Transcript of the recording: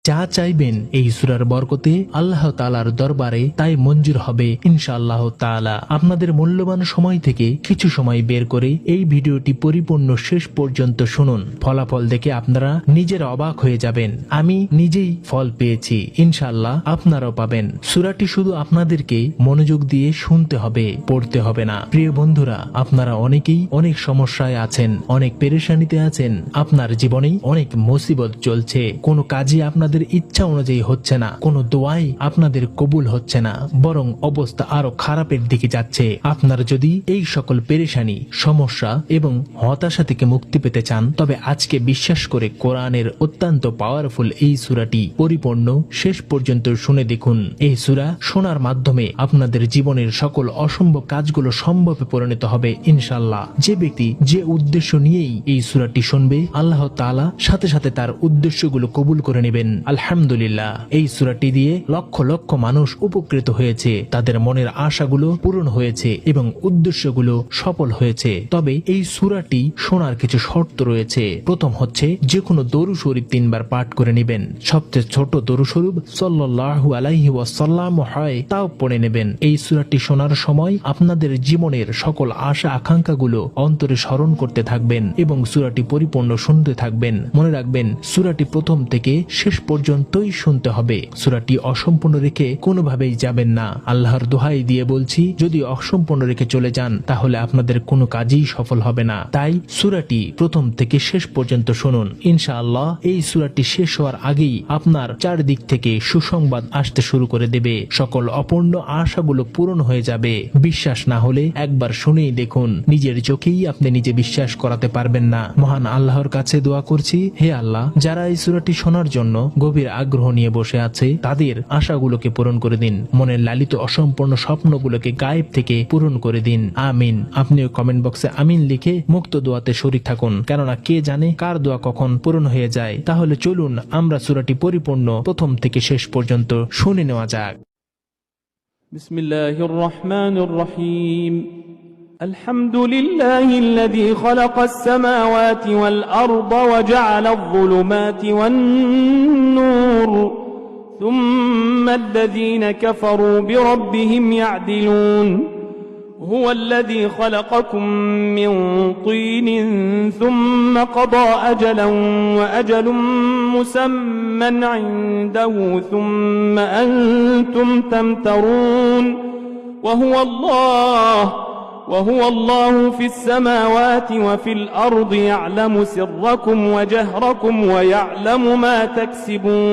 যা চাইবেন এই সূরার বরকতে আল্লাহ তাআলার দরবারে তাই মঞ্জুর হবে ইনশাআল্লাহ তাআলা। আপনাদের মূল্যবান সময় থেকে কিছু সময় বের করে এই ভিডিওটি পরিপূর্ণ শেষ পর্যন্ত শুনুন। ফলাফল দেখে আপনারা নিজেরা অবাক হয়ে যাবেন। আমি নিজেই ফল পেয়েছি, ইনশাআল্লাহ আপনারাও পাবেন। সূরাটি শুধু আপনাদেরকে মনোযোগ দিয়ে শুনতে হবে, পড়তে হবে না। প্রিয় বন্ধুরা, আপনারা অনেকেই অনেক সমস্যায় আছেন, অনেক পেরেশানিতে আছেন। আপনার জীবনেই অনেক মুসিবত চলছে, কোনো কাজই আপনাদের ইচ্ছা অনুযায়ী হচ্ছে না, কোনো দোয়াই আপনাদের কবুল হচ্ছে না, বরং অবস্থা আরো খারাপের দিকে যাচ্ছে। আপনারা যদি এই সকল পেরেশানি, সমস্যা এবং হতাশা থেকে মুক্তি পেতে চান, তবে আজকে বিশ্বাস করে কোরআনের অত্যন্ত পাওয়ারফুল এই সূরাটি পরিপূর্ণ শেষ পর্যন্ত শুনে দেখুন। এই সূরা শোনার মাধ্যমে আপনাদের জীবনের সকল অসম্ভব কাজগুলো সম্ভবে পরিণত হবে ইনশাআল্লাহ। যে ব্যক্তি যে উদ্দেশ্য নিয়েই এই সূরাটি শুনবে, আল্লাহ তাআলা সাথে সাথে তার উদ্দেশ্যগুলো কবুল করে নেবেন। আলহামদুলিল্লাহ, এই সূরাটি দিয়ে লক্ষ লক্ষ মানুষ উপকৃত হয়েছে, তাদের মনের আশাগুলো পূরণ হয়েছে এবং উদ্দেশ্যগুলো সফল হয়েছে। তবে এই সূরাটি শোনার কিছু শর্ত রয়েছে। প্রথম হচ্ছে, যে কোনো দরুদ শরীফ 3 বার পাঠ করে নেবেন। সবচেয়ে ছোট দরুদ শরীফ সাল্লাল্লাহু আলাইহি ওয়াসাল্লাম হয় তাও পড়ে নেবেন। এই সূরাটি শোনার সময় আপনাদের জীবনের সকল আশা আকাঙ্ক্ষাগুলো অন্তরে স্মরণ করতে থাকবেন এবং সূরাটি পরিপূর্ণ শুনতে থাকবেন। মনে রাখবেন, সূরাটি প্রথম থেকে শেষ পর্যন্তই শুনতে হবে। সূরাটি অসম্পূর্ণ রেখে কোনোভাবেই যাবেন না। আল্লাহর দোহাই দিয়ে বলছি, যদি অসম্পূর্ণ রেখে চলে যান তাহলে আপনাদের কোনো কাজই সফল হবে না। তাই সূরাটি প্রথম থেকে শেষ পর্যন্ত শুনুন। ইনশাআল্লাহ এই সূরাটি শেষ হওয়ার আগেই আপনার চারদিক থেকে সুসংবাদ আসতে শুরু করে দেবে। সকল অপূর্ণ আশাগুলো পূরণ হয়ে যাবে। বিশ্বাস না হলে একবার শুনেই দেখুন, নিজের চোখেই আপনি নিজে বিশ্বাস করাতে পারবেন না। মহান আল্লাহর কাছে দোয়া করছি, হে আল্লাহ, যারা এই সূরাটি শোনার জন্য গভীর আগ্রহ নিয়ে বসে আছে, তাদের আশাগুলোকে পূরণ করে দিন। মনের লালিত অসম্পূর্ণ স্বপ্নগুলোকে গায়েব থেকে পূরণ করে দিন। আমিন। আপনিও কমেন্ট বক্সে আমিন লিখে মুক্ত দোয়াতে শরীক থাকুন, কেননা কে জানে কার দোয়া কখন পূরণ হয়ে যায়। তাহলে চলুন আমরা সূরাটি পরিপূর্ণ প্রথম থেকে শেষ পর্যন্ত শুনে নেওয়া যাক। বিসমিল্লাহির রহমানির রহিম। الحمد لله الذي خلق السماوات والأرض وجعل الظلمات والنور ثم الذين كفروا بربهم يعدلون هو الذي خلقكم من طين ثم قضى أجلا وأجل مسمى عنده ثم أنتم تمترون وهو الله في السماوات وفي الأرض يعلم سركم وجهركم ويعلم ما تكسبون